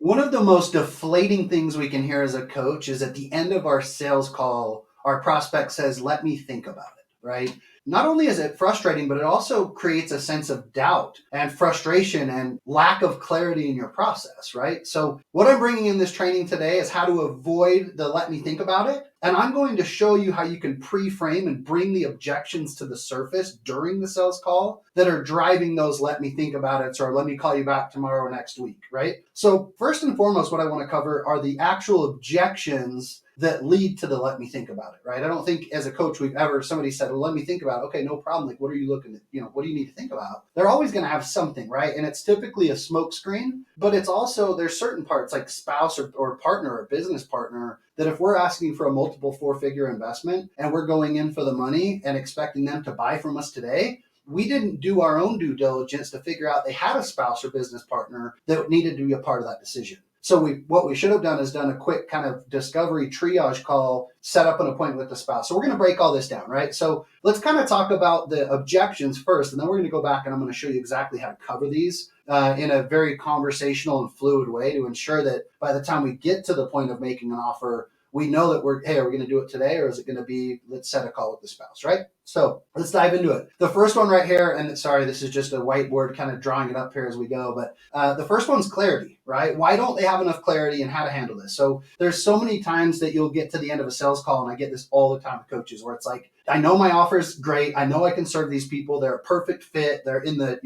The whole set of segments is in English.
One of the most deflating things we can hear as a coach is at the end of our sales call, our prospect says, let me think about it, right? Not only is it frustrating, but it also creates a sense of doubt and frustration and lack of clarity in your process, right? So, what I'm bringing in this training today is how to avoid the let me think about it. And I'm going to show you how you can pre-frame and bring the objections to the surface during the sales call that are driving those let me think about it or let me call you back tomorrow or next week, right? So first and foremost, what I want to cover are the actual objections that lead to the let me think about it, right? I don't think as a coach we've ever, somebody said, well, let me think about it. Okay, no problem. Like, what are you looking at? What do you need to think about? They're always going to have something, right? And it's typically a smoke screen, but it's also, there's certain parts like spouse or partner or business partner that if we're asking for a multiple four-figure investment and we're going in for the money and expecting them to buy from us today, we didn't do our own due diligence to figure out they had a spouse or business partner that needed to be a part of that decision. So what we should have done is done a quick kind of discovery triage call, set up an appointment with the spouse. So we're going to break all this down, right? So let's kind of talk about the objections first, and then we're going to go back and I'm going to show you exactly how to cover these in a very conversational and fluid way to ensure that by the time we get to the point of making an offer, we know that are we going to do it today or is it going to be, let's set a call with the spouse, right? So let's dive into it. The first one right here, and sorry, this is just a whiteboard kind of drawing it up here as we go, but the first one's clarity, right? Why don't they have enough clarity in how to handle this? So there's so many times that you'll get to the end of a sales call, and I get this all the time with coaches where it's like, I know my offer's great. I know I can serve these people. They're a perfect fit. They're in the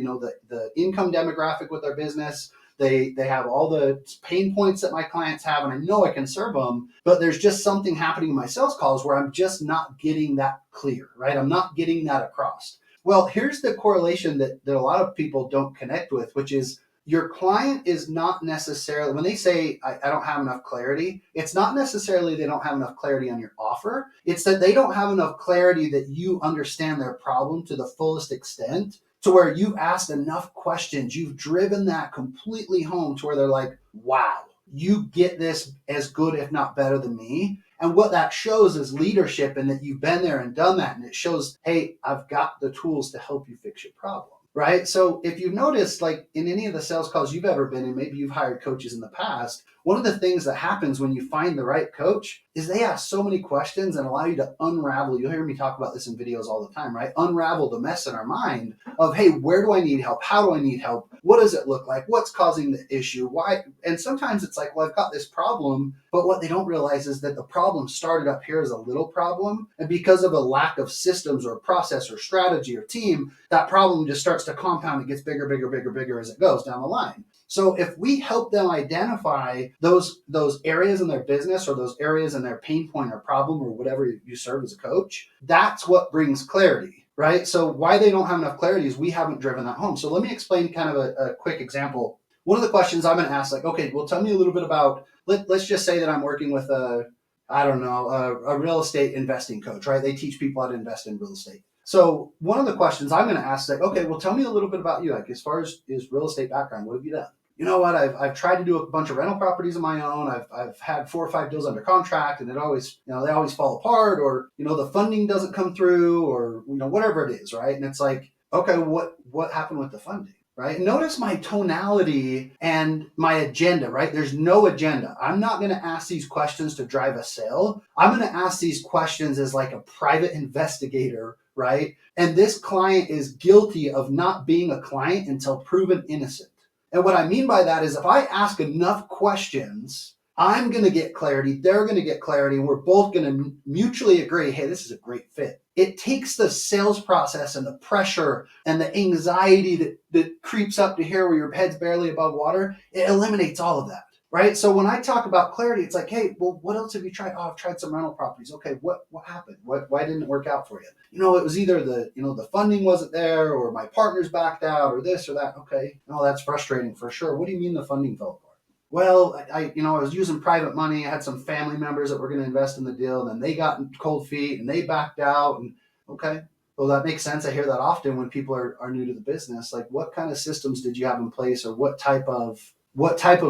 income demographic with their business. They have all the pain points that my clients have, and I know I can serve them, but there's just something happening in my sales calls where I'm just not getting that clear, right? I'm not getting that across. Well, here's the correlation that a lot of people don't connect with, which is your client is not necessarily, when they say, I don't have enough clarity, it's not necessarily they don't have enough clarity on your offer. It's that they don't have enough clarity that you understand their problem to the fullest extent, to where you've asked enough questions, you've driven that completely home to where they're like, wow, you get this as good, if not better than me. And what that shows is leadership and that you've been there and done that. And it shows, hey, I've got the tools to help you fix your problem. Right? So if you've noticed, like in any of the sales calls you've ever been in, maybe you've hired coaches in the past, one of the things that happens when you find the right coach is they ask so many questions and allow you to unravel. You'll hear me talk about this in videos all the time, right? Unravel the mess in our mind of, hey, where do I need help? How do I need help? What does it look like? What's causing the issue? Why? And sometimes it's like, well, I've got this problem, but what they don't realize is that the problem started up here as a little problem. And because of a lack of systems or process or strategy or team, that problem just starts to compound. It gets bigger, bigger, bigger, bigger as it goes down the line. So if we help them identify those areas in their business or those areas in their pain point or problem or whatever you serve as a coach, that's what brings clarity, right? So why they don't have enough clarity is we haven't driven that home. So let me explain kind of a quick example. One of the questions I'm going to ask, like, okay, well, tell me a little bit about, let's just say that I'm working with a real estate investing coach, right? They teach people how to invest in real estate. So one of the questions I'm going to ask is like, okay, well, tell me a little bit about you. Like, as far as real estate background, what have you done? You know what? I've tried to do a bunch of rental properties of my own. I've had 4 or 5 deals under contract, and it always, they always fall apart, or the funding doesn't come through, or whatever it is, right? And it's like, okay, what happened with the funding? Right? Notice my tonality and my agenda, right? There's no agenda. I'm not going to ask these questions to drive a sale. I'm going to ask these questions as like a private investigator, right? And this client is guilty of not being a client until proven innocent. And what I mean by that is if I ask enough questions, I'm going to get clarity, they're going to get clarity, and we're both going to mutually agree, hey, this is a great fit. It takes the sales process and the pressure and the anxiety that creeps up to here where your head's barely above water. It eliminates all of that, right? So when I talk about clarity, it's like, hey, well, what else have you tried? Oh, I've tried some rental properties. Okay, what happened? Why didn't it work out for you? It was either the funding wasn't there, or my partner's backed out, or this or that. Okay, no, that's frustrating for sure. What do you mean the funding fell apart? Well, I was using private money. I had some family members that were going to invest in the deal, and then they got cold feet and they backed out. And okay, well, that makes sense. I hear that often when people are new to the business. Like, what kind of systems did you have in place, or what type of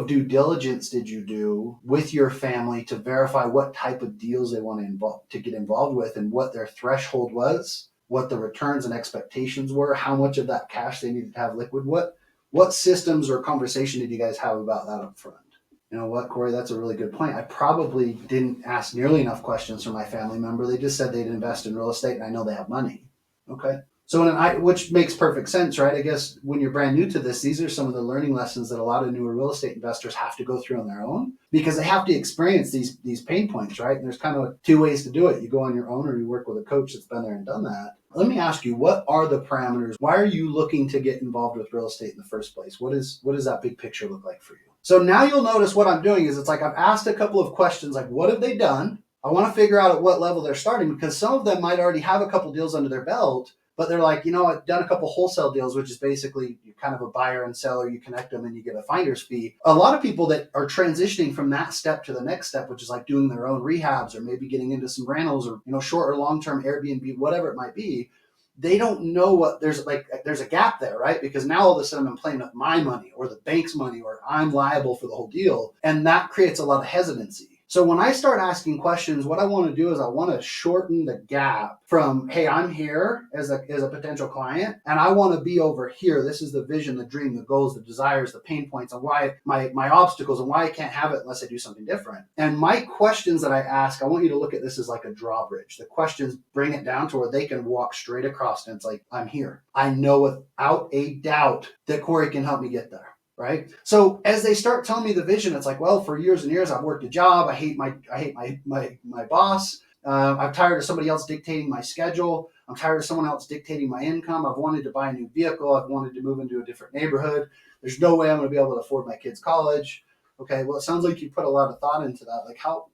due diligence did you do with your family to verify what type of deals they want to get involved with, and what their threshold was, what the returns and expectations were, how much of that cash they needed to have liquid, what systems or conversation did you guys have about that up front? You know what, Corey? That's a really good point. I probably didn't ask nearly enough questions from my family member. They just said they'd invest in real estate, and I know they have money. Okay. So, which makes perfect sense, right? I guess when you're brand new to this, these are some of the learning lessons that a lot of newer real estate investors have to go through on their own because they have to experience these pain points, right? And there's kind of two ways to do it. You go on your own, or you work with a coach that's been there and done that. Let me ask you, what are the parameters? Why are you looking to get involved with real estate in the first place? What does that big picture look like for you? So now you'll notice what I'm doing is it's like I've asked a couple of questions like, what have they done? I want to figure out at what level they're starting because some of them might already have a couple deals under their belt, but they're like, I've done a couple wholesale deals, which is basically you're kind of a buyer and seller. You connect them and you get a finder's fee. A lot of people that are transitioning from that step to the next step, which is like doing their own rehabs or maybe getting into some rentals or, short or long-term Airbnb, whatever it might be, they don't know what there's a gap there, right? Because now all of a sudden I'm playing with my money or the bank's money or I'm liable for the whole deal. And that creates a lot of hesitancy. So when I start asking questions, what I want to do is I want to shorten the gap from, hey, I'm here as a potential client, and I want to be over here. This is the vision, the dream, the goals, the desires, the pain points, and why my obstacles and why I can't have it unless I do something different. And my questions that I ask, I want you to look at this as like a drawbridge. The questions bring it down to where they can walk straight across, and it's like, I'm here. I know without a doubt that Corey can help me get there. Right. So as they start telling me the vision, it's like, well, for years and years, I've worked a job. I hate my boss. I'm tired of somebody else dictating my schedule. I'm tired of someone else dictating my income. I've wanted to buy a new vehicle. I've wanted to move into a different neighborhood. There's no way I'm going to be able to afford my kids' college. Okay. Well, it sounds like you put a lot of thought into that. Like how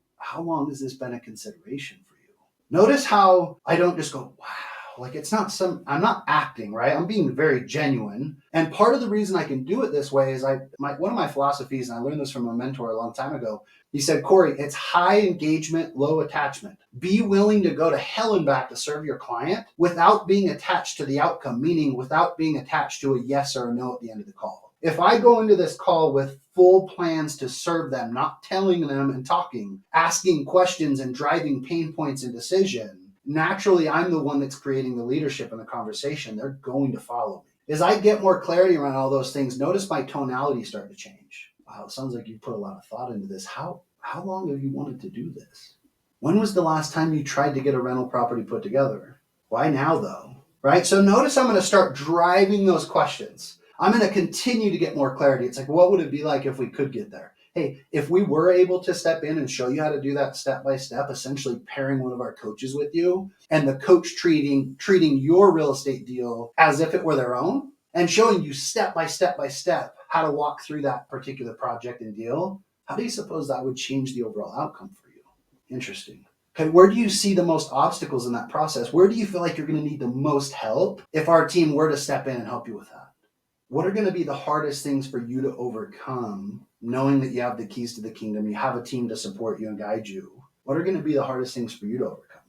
long has this been a consideration for you? Notice how I don't just go, wow. Like I'm not acting, right? I'm being very genuine. And part of the reason I can do it this way is one of my philosophies, and I learned this from a mentor a long time ago. He said, Corey, it's high engagement, low attachment. Be willing to go to hell and back to serve your client without being attached to the outcome, meaning without being attached to a yes or a no at the end of the call. If I go into this call with full plans to serve them, not telling them and talking, asking questions and driving pain points and decision, naturally, I'm the one that's creating the leadership in the conversation. They're going to follow me. As I get more clarity around all those things, notice my tonality start to change. Wow, it sounds like you put a lot of thought into this. How long have you wanted to do this? When was the last time you tried to get a rental property put together? Why now, though? Right? So notice I'm going to start driving those questions. I'm going to continue to get more clarity. It's like, what would it be like if we could get there? Hey, if we were able to step in and show you how to do that step by step, essentially pairing one of our coaches with you and the coach treating your real estate deal as if it were their own and showing you step by step how to walk through that particular project and deal, how do you suppose that would change the overall outcome for you? Interesting. Okay, where do you see the most obstacles in that process? Where do you feel like you're going to need the most help if our team were to step in and help you with that? What are going to be the hardest things for you to overcome, knowing that you have the keys to the kingdom, you have a team to support you and guide you? What are going to be the hardest things for you to overcome?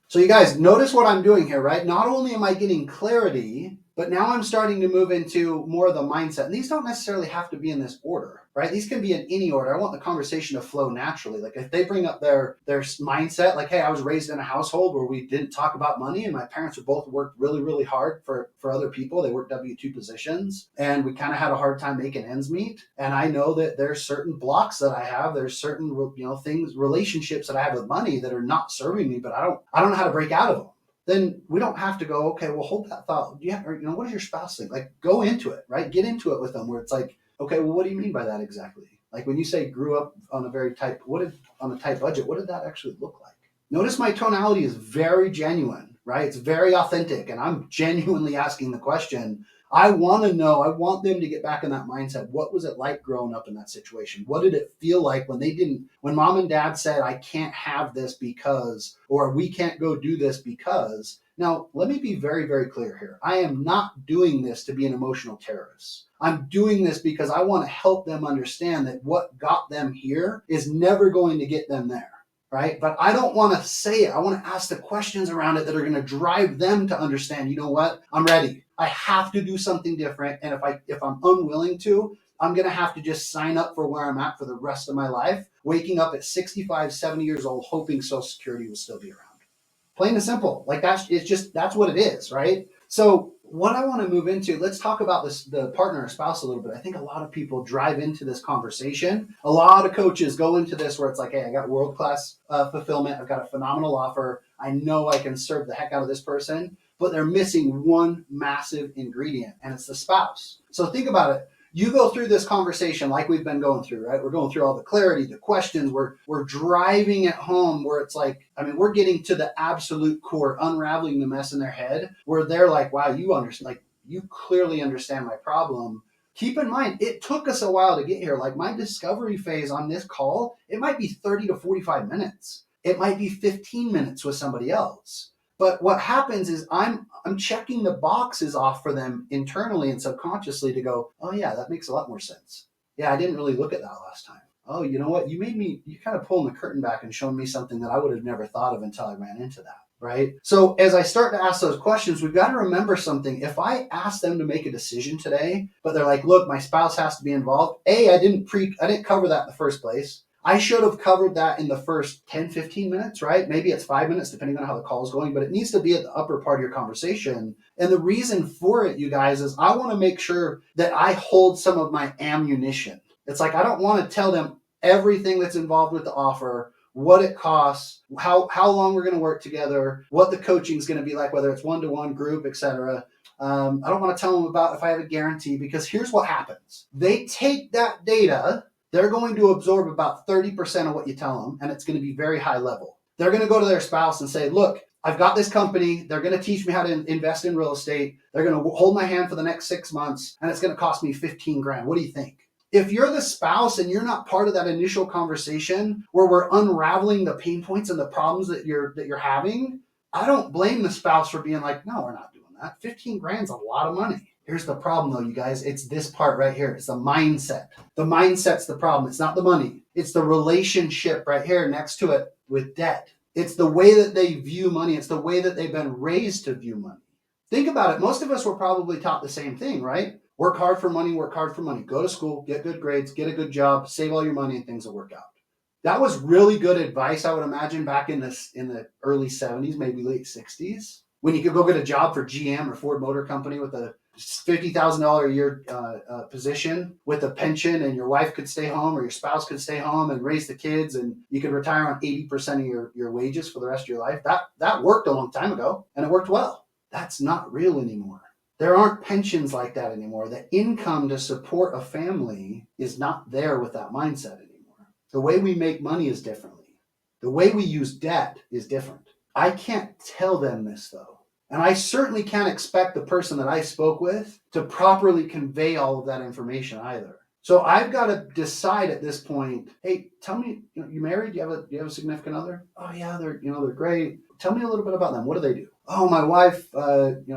So you guys, notice what I'm doing here, right? Not only am I getting clarity, but now I'm starting to move into more of the mindset. And these don't necessarily have to be in this order, right? These can be in any order. I want the conversation to flow naturally. Like if they bring up their mindset, like, hey, I was raised in a household where we didn't talk about money and my parents would both worked really, really hard for other people. They worked W-2 positions and we kind of had a hard time making ends meet. And I know that there's certain blocks that I have. There's certain, things, relationships that I have with money that are not serving me, but I don't know how to break out of them. Then we don't have to go, okay, well, hold that thought. What does your spouse think? Like, go into it, right? Get into it with them where it's like, okay, well, what do you mean by that exactly? Like when you say grew up on a tight budget, what did that actually look like? Notice my tonality is very genuine, right? It's very authentic. And I'm genuinely asking the question. I want to know, I want them to get back in that mindset. What was it like growing up in that situation? What did it feel like when mom and dad said, I can't have this because, or we can't go do this because? Now, let me be very, very clear here. I am not doing this to be an emotional terrorist. I'm doing this because I want to help them understand that what got them here is never going to get them there. Right? But I don't want to say it. I want to ask the questions around it that are going to drive them to understand, you know what? I'm ready. I have to do something different. And if I'm unwilling to, I'm going to have to just sign up for where I'm at for the rest of my life, waking up at 65, 70 years old, hoping Social Security will still be around. Plain and simple. Like that's what it is, right? So What I want to move into, let's talk about this, the partner or spouse a little bit. I think a lot of people drive into this conversation. A lot of coaches go into this where it's like, hey, I got world-class fulfillment. I've got a phenomenal offer. I know I can serve the heck out of this person, but they're missing one massive ingredient, and it's the spouse. So think about it. You go through this conversation like we've been going through, right? We're going through all the clarity, the questions. We're driving it home where it's like, I mean, we're getting to the absolute core, unraveling the mess in their head, where they're like, wow, you understand, like you clearly understand my problem. Keep in mind, it took us a while to get here. Like my discovery phase on this call, it might be 30 to 45 minutes. It might be 15 minutes with somebody else. But what happens is I'm checking the boxes off for them internally and subconsciously to go, oh yeah, that makes a lot more sense. Yeah, I didn't really look at that last time. Oh, you know what? You kind of pulling the curtain back and showing me something that I would have never thought of until I ran into that. Right. So as I start to ask those questions, we've got to remember something. If I ask them to make a decision today, but they're like, look, my spouse has to be involved. I didn't cover that in the first place. I should have covered that in the first 10, 15 minutes, right? Maybe it's 5 minutes, depending on how the call is going, but it needs to be at the upper part of your conversation. And the reason for it, you guys, is I want to make sure that I hold some of my ammunition. It's like, I don't want to tell them everything that's involved with the offer, what it costs, how long we're going to work together, what the coaching is going to be like, whether it's one-to-one, group, etc. I don't want to tell them about if I have a guarantee, because here's what happens. They take that data, they're going to absorb about 30% of what you tell them, and it's going to be very high level. They're going to go to their spouse and say, look, I've got this company. They're going to teach me how to invest in real estate. They're going to hold my hand for the next 6 months, and it's going to cost me 15 grand. What do you think? If you're the spouse and you're not part of that initial conversation where we're unraveling the pain points and the problems that you're having, I don't blame the spouse for being like, no, we're not doing that. 15 grand's a lot of money. Here's the problem though, you guys. It's this part right here. It's the mindset. The mindset's the problem. It's not the money. It's the relationship right here next to it with debt. It's the way that they view money. It's the way that they've been raised to view money. Think about it. Most of us were probably taught the same thing, right? Work hard for money, work hard for money. Go to school, get good grades, get a good job, save all your money, and things will work out. That was really good advice, I would imagine, back in the early 70s, maybe late 60s, when you could go get a job for GM or Ford Motor Company with a $50,000 a year position with a pension, and your wife could stay home or your spouse could stay home and raise the kids, and you could retire on 80% of your wages for the rest of your life. That worked a long time ago, and it worked well. That's not real anymore. There aren't pensions like that anymore. The income to support a family is not there with that mindset anymore. The way we make money is differently. The way we use debt is different. I can't tell them this though. And I certainly can't expect the person that I spoke with to properly convey all of that information either. So I've got to decide at this point, hey, tell me, you married? Do you have a significant other? Oh yeah, they're great. Tell me a little bit about them. What do they do? Oh, my wife,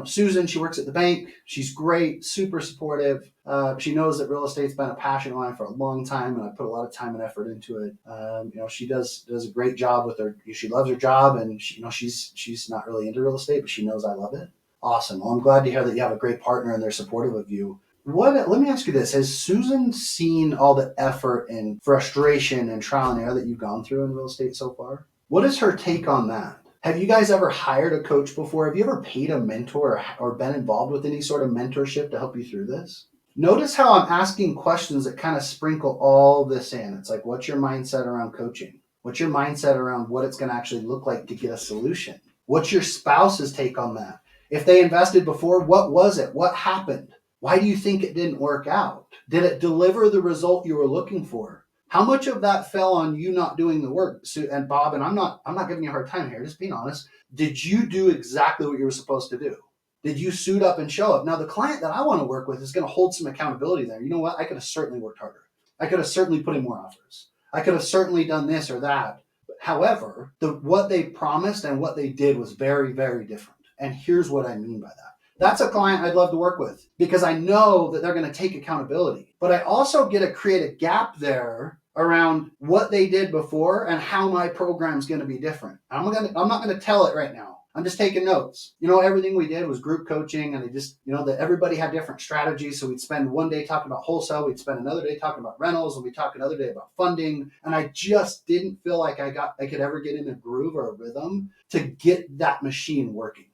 Susan, she works at the bank. She's great, super supportive. She knows that real estate's been a passion of mine for a long time, and I put a lot of time and effort into it. She does a great job with her. She loves her job, and she's not really into real estate, but she knows I love it. Awesome. Well, I'm glad to hear that you have a great partner and they're supportive of you. Let me ask you this. Has Susan seen all the effort and frustration and trial and error that you've gone through in real estate so far? What is her take on that? Have you guys ever hired a coach before? Have you ever paid a mentor or been involved with any sort of mentorship to help you through this? Notice how I'm asking questions that kind of sprinkle all this in. It's like, what's your mindset around coaching? What's your mindset around what it's going to actually look like to get a solution? What's your spouse's take on that? If they invested before, what was it? What happened? Why do you think it didn't work out? Did it deliver the result you were looking for? How much of that fell on you not doing the work? And Bob, and I'm not giving you a hard time here, just being honest. Did you do exactly what you were supposed to do? Did you suit up and show up? Now, the client that I want to work with is going to hold some accountability there. You know what? I could have certainly worked harder. I could have certainly put in more offers. I could have certainly done this or that. However, what they promised and what they did was very, very different. And here's what I mean by that. That's a client I'd love to work with because I know that they're going to take accountability. But I also get to create a gap there around what they did before and how my program's going to be different. I'm not going to tell it right now. I'm just taking notes. Everything we did was group coaching, and that everybody had different strategies. So we'd spend one day talking about wholesale, we'd spend another day talking about rentals, and we'd talk another day about funding. And I just didn't feel like I could ever get in a groove or a rhythm to get that machine working.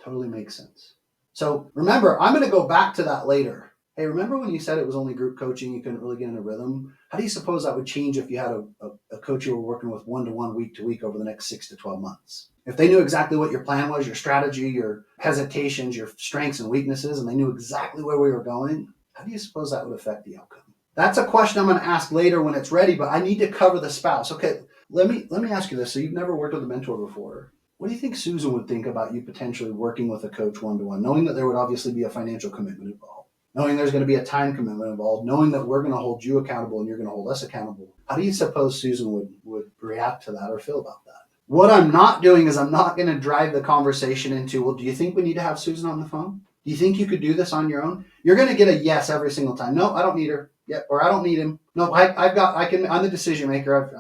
Totally makes sense. So remember, I'm going to go back to that later. Hey, remember when you said it was only group coaching, you couldn't really get in a rhythm? How do you suppose that would change if you had a coach you were working with one-to-one, week-to-week over the next 6 to 12 months? If they knew exactly what your plan was, your strategy, your hesitations, your strengths and weaknesses, and they knew exactly where we were going, how do you suppose that would affect the outcome? That's a question I'm going to ask later when it's ready, but I need to cover the spouse. Okay, let me ask you this. So you've never worked with a mentor before. What do you think Susan would think about you potentially working with a coach one-to-one, knowing that there would obviously be a financial commitment involved, knowing there's going to be a time commitment involved, knowing that we're going to hold you accountable and you're going to hold us accountable? How do you suppose Susan would react to that or feel about that? What I'm not doing is I'm not going to drive the conversation into, well, do you think we need to have Susan on the phone? Do you think you could do this on your own? You're going to get a yes every single time. No, I don't need her. Yeah, or I don't need him. No, I'm the decision maker.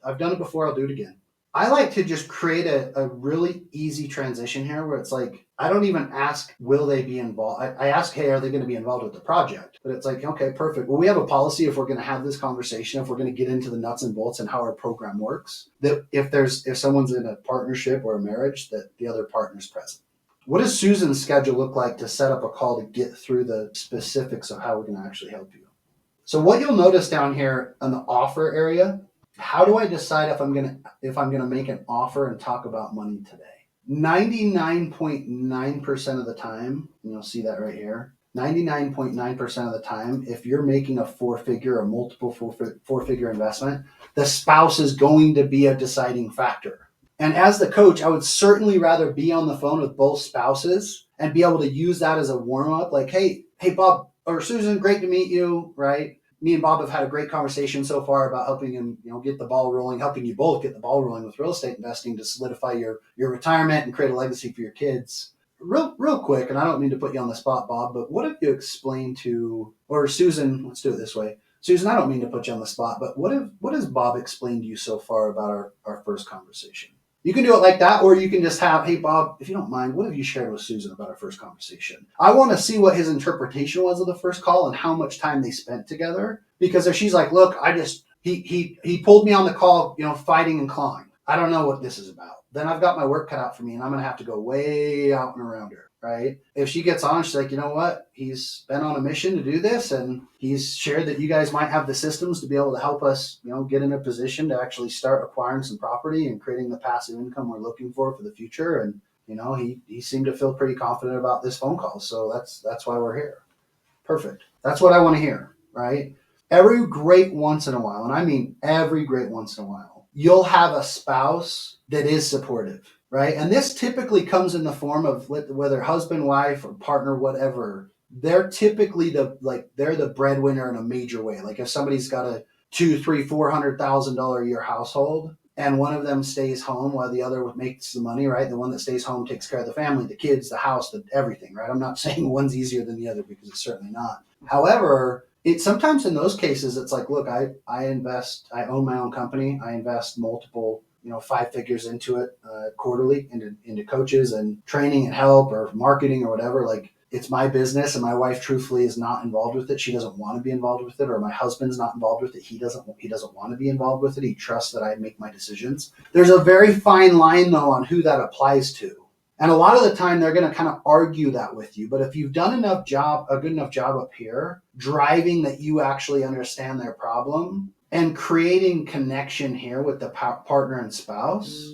I've done it before. I'll do it again. I like to just create a really easy transition here where it's like, I don't even ask, will they be involved? I ask, hey, are they going to be involved with the project? But it's like, okay, perfect. Well, we have a policy if we're going to have this conversation, if we're going to get into the nuts and bolts and how our program works, that if someone's in a partnership or a marriage, that the other partner's present. What does Susan's schedule look like to set up a call to get through the specifics of how we're going to actually help you? So what you'll notice down here on the offer area, how do I decide if I'm gonna make an offer and talk about money today? 99.9% of the time, and you'll see that right here, 99.9% of the time, if you're making a four-figure or multiple four-figure investment, the spouse is going to be a deciding factor. And as the coach, I would certainly rather be on the phone with both spouses and be able to use that as a warm-up, like, hey, Bob or Susan, great to meet you, right? Me and Bob have had a great conversation so far about helping him, get the ball rolling, helping you both get the ball rolling with real estate investing to solidify your retirement and create a legacy for your kids. Real quick, and I don't mean to put you on the spot, Bob, but what if you explain to, or Susan, let's do it this way. Susan, I don't mean to put you on the spot, but what has Bob explained to you so far about our first conversation? You can do it like that, or you can just have, hey, Bob, if you don't mind, what have you shared with Susan about our first conversation? I want to see what his interpretation was of the first call and how much time they spent together. Because if she's like, look, he pulled me on the call, fighting and clawing. I don't know what this is about. Then I've got my work cut out for me and I'm going to have to go way out and around her, right? If she gets on, she's like, you know what? He's been on a mission to do this and he's shared that you guys might have the systems to be able to help us, get in a position to actually start acquiring some property and creating the passive income we're looking for the future. And, he seemed to feel pretty confident about this phone call. So that's why we're here. Perfect. That's what I want to hear, right? Every great once in a while, and I mean every great once in a while, you'll have a spouse that is supportive, right? And this typically comes in the form of whether husband, wife, or partner, whatever. They're typically they're the breadwinner in a major way. Like if somebody's got a $200,000-$400,000 a year household, and one of them stays home while the other makes the money, right? The one that stays home takes care of the family, the kids, the house, everything, right? I'm not saying one's easier than the other because it's certainly not. However, sometimes in those cases, it's like, look, I own my own company. I invest multiple, 5 figures into it quarterly into coaches and training and help or marketing or whatever. Like it's my business and my wife truthfully is not involved with it. She doesn't want to be involved with it, or my husband's not involved with it. He doesn't want to be involved with it. He trusts that I make my decisions. There's a very fine line though on who that applies to. And a lot of the time they're going to kind of argue that with you. But if you've done a good enough job up here, driving that you actually understand their problem and creating connection here with the partner and spouse,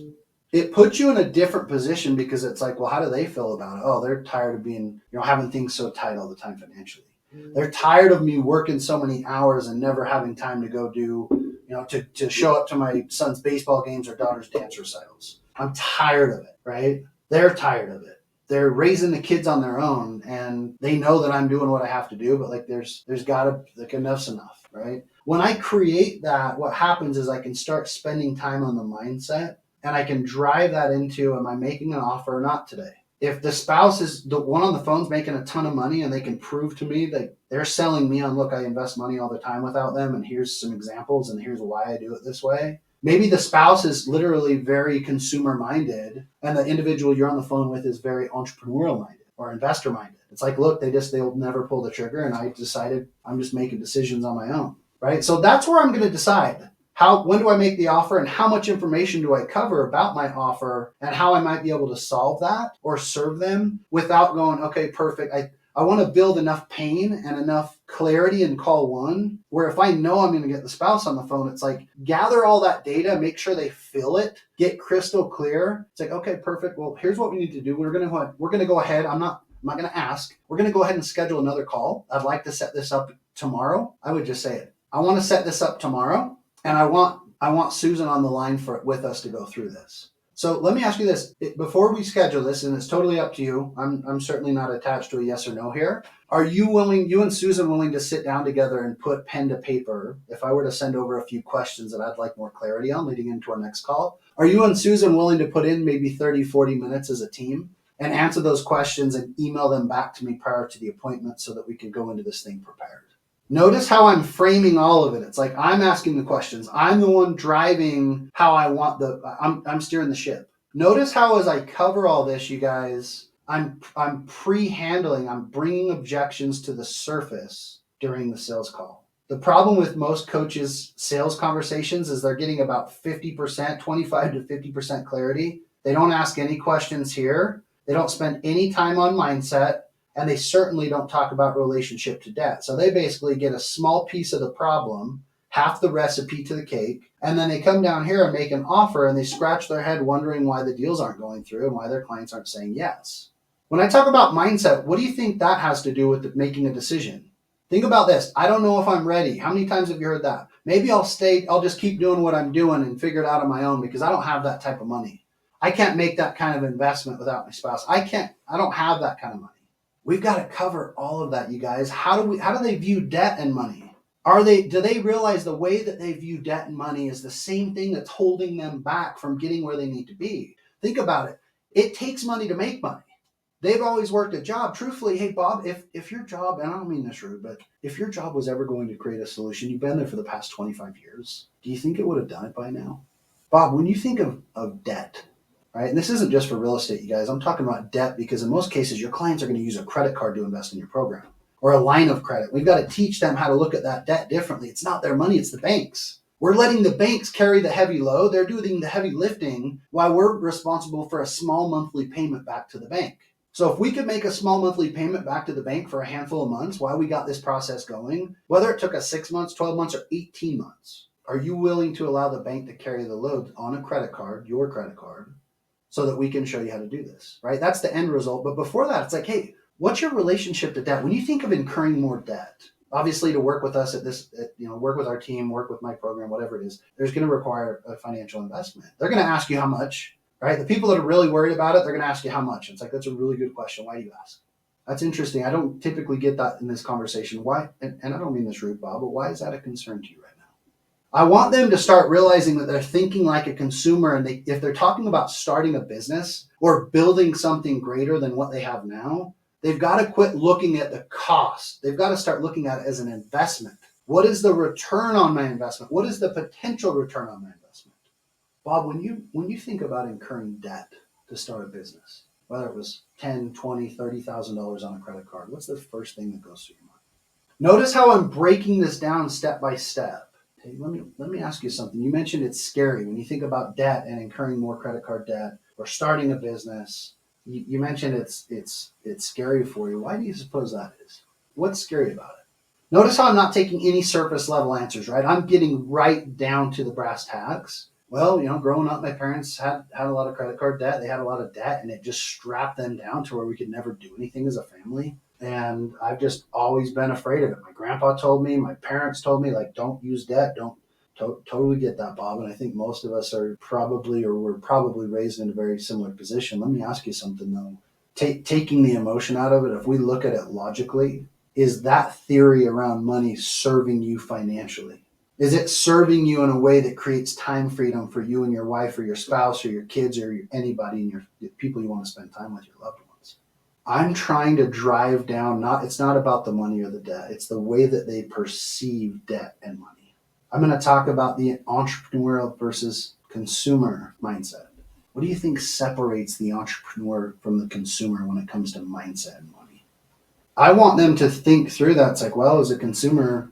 it puts you in a different position because it's like, well, how do they feel about it? Oh, they're tired of being, having things so tight all the time financially. They're tired of me working so many hours and never having time to go do, to show up to my son's baseball games or daughter's dance recitals. I'm tired of it, right? They're tired of it. They're raising the kids on their own and they know that I'm doing what I have to do, but like there's gotta, like enough's enough, right? When I create that, what happens is I can start spending time on the mindset and I can drive that into, am I making an offer or not today? If the spouse is the one on the phone's making a ton of money and they can prove to me that they're selling me on, look, I invest money all the time without them and here's some examples and here's why I do it this way. Maybe the spouse is literally very consumer minded and the individual you're on the phone with is very entrepreneurial minded or investor minded. It's like, look, they'll never pull the trigger and I decided I'm just making decisions on my own, right? So that's where I'm going to decide. when do I make the offer, and how much information do I cover about my offer and how I might be able to solve that or serve them without going, okay, perfect. I want to build enough pain and enough clarity in call one, where if I know I'm going to get the spouse on the phone, it's like gather all that data, make sure they fill it, get crystal clear. It's like, okay, perfect. Well, here's what we need to do. We're going to go ahead. I'm not going to ask. We're going to go ahead and schedule another call. I'd like to set this up tomorrow. I would just say it. I want to set this up tomorrow, and I want Susan on the line with us to go through this. So let me ask you this. Before we schedule this, and it's totally up to you, I'm certainly not attached to a yes or no here. Are you and Susan willing to sit down together and put pen to paper if I were to send over a few questions that I'd like more clarity on leading into our next call? Are you and Susan willing to put in maybe 30, 40 minutes as a team and answer those questions and email them back to me prior to the appointment so that we can go into this thing prepared? Notice how I'm framing all of it. It's like I'm asking the questions. I'm the one driving how I want I'm steering the ship. Notice how as I cover all this, you guys, I'm pre-handling, I'm bringing objections to the surface during the sales call. The problem with most coaches' sales conversations is they're getting about 50%, 25 to 50% clarity. They don't ask any questions here. They don't spend any time on mindset. And they certainly don't talk about relationship to debt. So they basically get a small piece of the problem, half the recipe to the cake, and then they come down here and make an offer and they scratch their head wondering why the deals aren't going through and why their clients aren't saying yes. When I talk about mindset, what do you think that has to do with making a decision? Think about this. I don't know if I'm ready. How many times have you heard that? Maybe I'll just keep doing what I'm doing and figure it out on my own because I don't have that type of money. I can't make that kind of investment without my spouse. I don't have that kind of money. We've got to cover all of that, you guys. How do they view debt and money? Do they realize the way that they view debt and money is the same thing that's holding them back from getting where they need to be? Think about it. It takes money to make money. They've always worked a job. Truthfully, hey, Bob, if your job, and I don't mean this rude, but if your job was ever going to create a solution, you've been there for the past 25 years, do you think it would have done it by now? Bob, when you think of debt, right? And this isn't just for real estate, you guys. I'm talking about debt because in most cases, your clients are going to use a credit card to invest in your program or a line of credit. We've got to teach them how to look at that debt differently. It's not their money, it's the bank's. We're letting the banks carry the heavy load. They're doing the heavy lifting while we're responsible for a small monthly payment back to the bank. So if we could make a small monthly payment back to the bank for a handful of months while we got this process going, whether it took us 6 months, 12 months, or 18 months, are you willing to allow the bank to carry the load on a credit card, your credit card, so that we can show you how to do this, right? That's the end result. But before that, it's like, hey, what's your relationship to debt? When you think of incurring more debt, obviously to work with us work with our team, work with my program, whatever it is, there's going to require a financial investment. They're going to ask you how much, right? The people that are really worried about it, they're going to ask you how much. It's like, that's a really good question. Why do you ask? That's interesting. I don't typically get that in this conversation. Why? And I don't mean this rude, Bob, but why is that a concern to you right now? I want them to start realizing that they're thinking like a consumer, and if they're talking about starting a business or building something greater than what they have now, they've got to quit looking at the cost. They've got to start looking at it as an investment. What is the return on my investment? What is the potential return on my investment? Bob, when you think about incurring debt to start a business, whether it was $10, $20, $30,000 on a credit card, what's the first thing that goes through your mind? Notice how I'm breaking this down step by step. Hey, let me ask you something. You mentioned it's scary when you think about debt and incurring more credit card debt or starting a business. You mentioned it's scary for you. Why do you suppose that is? What's scary about it? Notice how I'm not taking any surface level answers, right? I'm getting right down to the brass tacks. Well, growing up, my parents had a lot of credit card debt. They had a lot of debt, and it just strapped them down to where we could never do anything as a family. And I've just always been afraid of it. My grandpa told me, my parents told me, like, don't use debt. Don't totally get that, Bob. And I think most of us were probably raised in a very similar position. Let me ask you something, though. Taking the emotion out of it, if we look at it logically, is that theory around money serving you financially? Is it serving you in a way that creates time freedom for you and your wife or your spouse or your kids or anybody and your people you want to spend time with, your loved ones? I'm trying to drive down, it's not about the money or the debt. It's the way that they perceive debt and money. I'm going to talk about the entrepreneurial versus consumer mindset. What do you think separates the entrepreneur from the consumer when it comes to mindset and money? I want them to think through that. It's like, well, as a consumer,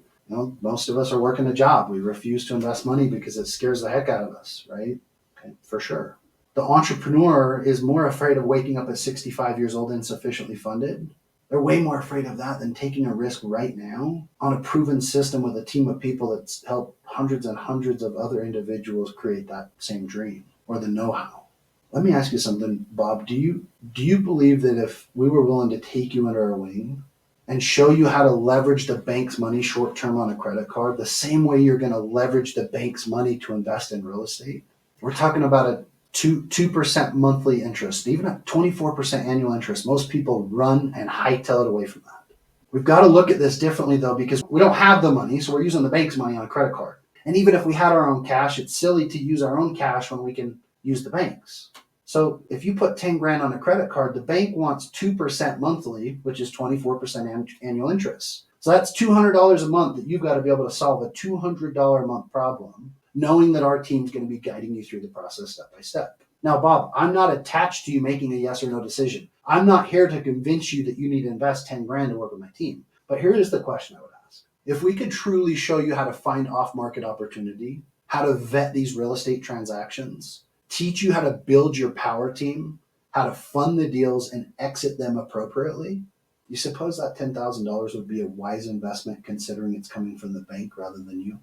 Most of us are working a job. We refuse to invest money because it scares the heck out of us, right? Okay, for sure. The entrepreneur is more afraid of waking up at 65 years old insufficiently funded. They're way more afraid of that than taking a risk right now on a proven system with a team of people that's helped hundreds and hundreds of other individuals create that same dream or the know-how. Let me ask you something, Bob. Do you believe that if we were willing to take you under our wing and show you how to leverage the bank's money short term on a credit card, the same way you're going to leverage the bank's money to invest in real estate? We're talking about a 2% monthly interest, even a 24% annual interest. Most people run and hightail it away from that. We've got to look at this differently though, because we don't have the money, so we're using the bank's money on a credit card. And even if we had our own cash, it's silly to use our own cash when we can use the bank's. So if you put 10 grand on a credit card, the bank wants 2% monthly, which is 24% annual interest. So that's $200 a month that you've got to be able to solve a $200 a month problem, knowing that our team's going to be guiding you through the process step by step. Now, Bob, I'm not attached to you making a yes or no decision. I'm not here to convince you that you need to invest 10 grand to work with my team. But here is the question I would ask. If we could truly show you how to find off-market opportunity, how to vet these real estate transactions, teach you how to build your power team, how to fund the deals and exit them appropriately, you suppose that $10,000 would be a wise investment considering it's coming from the bank rather than you?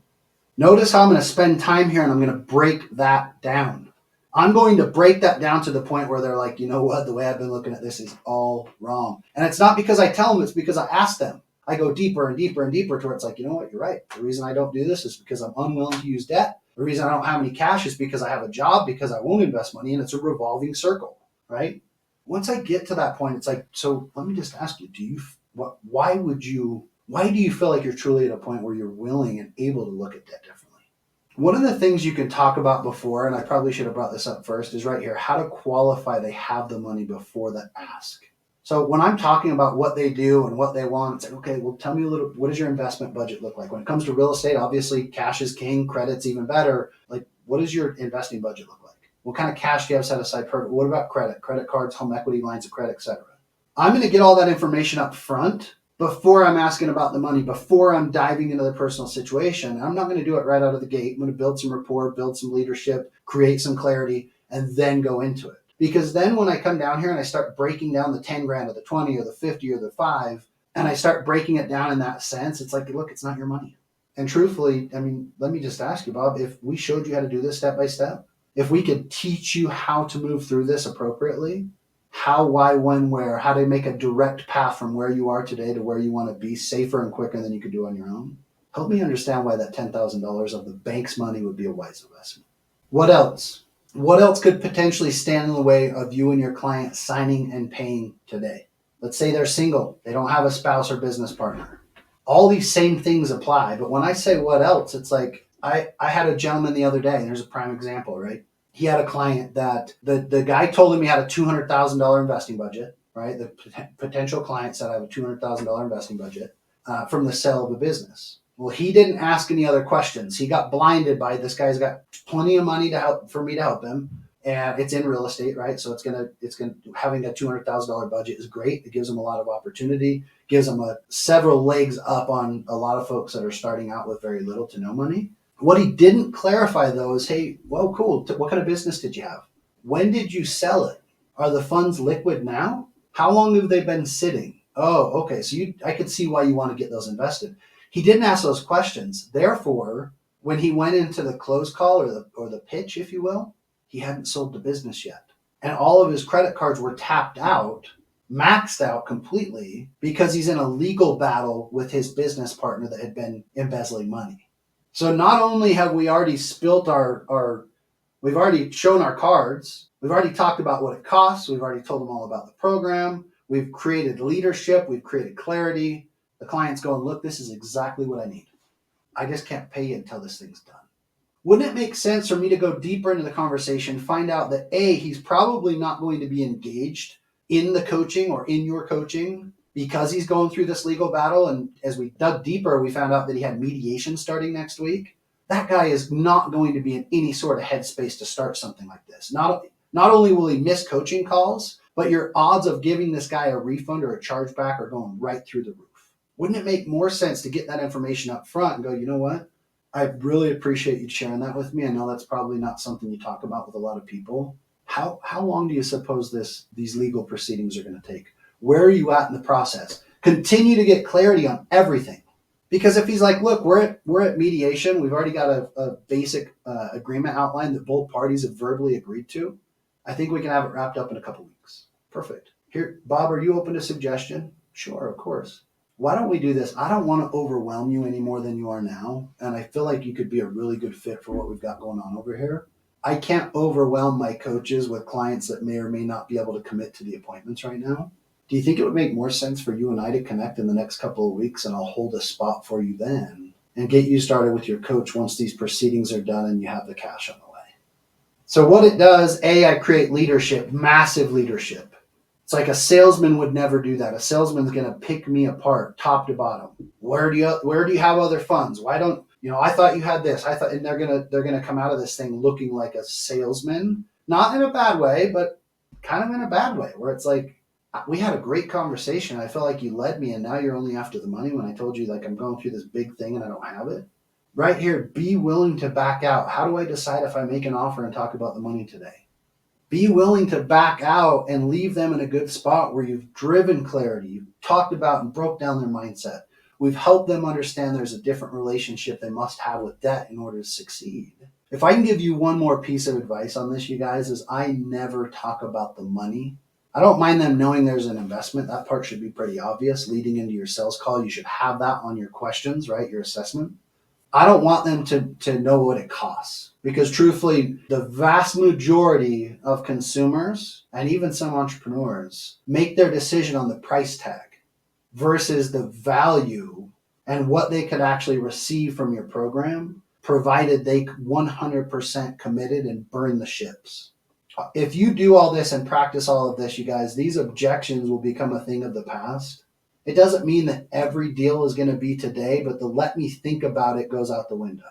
Notice how I'm going to spend time here and I'm going to break that down. I'm going to break that down to the point where they're like, you know what, the way I've been looking at this is all wrong. And it's not because I tell them, it's because I ask them. I go deeper and deeper and deeper to where it's like, you know what, you're right. The reason I don't do this is because I'm unwilling to use debt. The reason I don't have any cash is because I have a job, because I won't invest money, and it's a revolving circle, right? Once I get to that point, it's like, so let me just ask you, why do you feel like you're truly at a point where you're willing and able to look at debt differently? One of the things you can talk about before, and I probably should have brought this up first, is right here, how to qualify they have the money before the ask. So when I'm talking about what they do and what they want, it's like, okay, well, tell me a little, what does your investment budget look like? When it comes to real estate, obviously cash is king, credit's even better. Like, what does your investing budget look like? What kind of cash do you have set aside? What about credit cards, home equity, lines of credit, etc.? I'm going to get all that information up front before I'm asking about the money, before I'm diving into the personal situation. I'm not going to do it right out of the gate. I'm going to build some rapport, build some leadership, create some clarity, and then go into it. Because then when I come down here and I start breaking down the 10 grand or the 20 or the 50 or the 5, and I start breaking it down in that sense, it's like, look, it's not your money. And truthfully, I mean, let me just ask you, Bob, if we showed you how to do this step by step, if we could teach you how to move through this appropriately, how, why, when, where, how to make a direct path from where you are today to where you want to be safer and quicker than you could do on your own, help me understand why that $10,000 of the bank's money would be a wise investment. What else? What else could potentially stand in the way of you and your client signing and paying today? Let's say they're single, they don't have a spouse or business partner. All these same things apply, but when I say what else, it's like, I had a gentleman the other day, and there's a prime example, right? He had a client that the guy told him he had a $200,000 investing budget, right? The potential client said, I have a $200,000 investing budget from the sale of a business. Well, he didn't ask any other questions. He got blinded by this guy's got plenty of money for me to help him. And it's in real estate, right? So having a $200,000 budget is great. It gives them a lot of opportunity, gives them several legs up on a lot of folks that are starting out with very little to no money. What he didn't clarify though is, hey, well, cool. What kind of business did you have? When did you sell it? Are the funds liquid now? How long have they been sitting? Oh, okay. So I could see why you want to get those invested. He didn't ask those questions. Therefore, when he went into the close call or the pitch, if you will, he hadn't sold the business yet. And all of his credit cards were tapped out, maxed out completely, because he's in a legal battle with his business partner that had been embezzling money. So not only have we already spilt we've already shown our cards, we've already talked about what it costs, we've already told them all about the program, we've created leadership, we've created clarity. The client's going, look, this is exactly what I need. I just can't pay you until this thing's done. Wouldn't it make sense for me to go deeper into the conversation, find out that A, he's probably not going to be engaged in the coaching or in your coaching because he's going through this legal battle. And as we dug deeper, we found out that he had mediation starting next week. That guy is not going to be in any sort of headspace to start something like this. Not only will he miss coaching calls, but your odds of giving this guy a refund or a chargeback are going right through the roof. Wouldn't it make more sense to get that information up front and go, you know what? I really appreciate you sharing that with me. I know that's probably not something you talk about with a lot of people. How long do you suppose these legal proceedings are going to take? Where are you at in the process? Continue to get clarity on everything. Because if he's like, look, we're at mediation, we've already got a basic agreement outline that both parties have verbally agreed to. I think we can have it wrapped up in a couple weeks. Perfect. Here, Bob, are you open to suggestion? Sure, of course. Why don't we do this? I don't want to overwhelm you any more than you are now, and I feel like you could be a really good fit for what we've got going on over here. I can't overwhelm my coaches with clients that may or may not be able to commit to the appointments right now. Do you think it would make more sense for you and I to connect in the next couple of weeks, and I'll hold a spot for you then and get you started with your coach once these proceedings are done and you have the cash on the way? So what it does, I create leadership, massive leadership. It's like a salesman would never do that. A salesman's going to pick me apart top to bottom. Where do you have other funds? Why don't, I thought you had this. And they're going to come out of this thing looking like a salesman, not in a bad way, but kind of in a bad way, where it's like, we had a great conversation. I felt like you led me, and now you're only after the money when I told you, like, I'm going through this big thing and I don't have it. Right here, be willing to back out. How do I decide if I make an offer and talk about the money today? Be willing to back out and leave them in a good spot where you've driven clarity, you've talked about and broke down their mindset. We've helped them understand there's a different relationship they must have with debt in order to succeed. If I can give you one more piece of advice on this, you guys, is I never talk about the money. I don't mind them knowing there's an investment. That part should be pretty obvious. Leading into your sales call, you should have that on your questions, right? Your assessment. I don't want them to know what it costs, because truthfully, the vast majority of consumers and even some entrepreneurs make their decision on the price tag versus the value and what they could actually receive from your program, provided they 100% committed and burn the ships. If you do all this and practice all of this, you guys, these objections will become a thing of the past. It doesn't mean that every deal is going to be today, but the let me think about it goes out the window.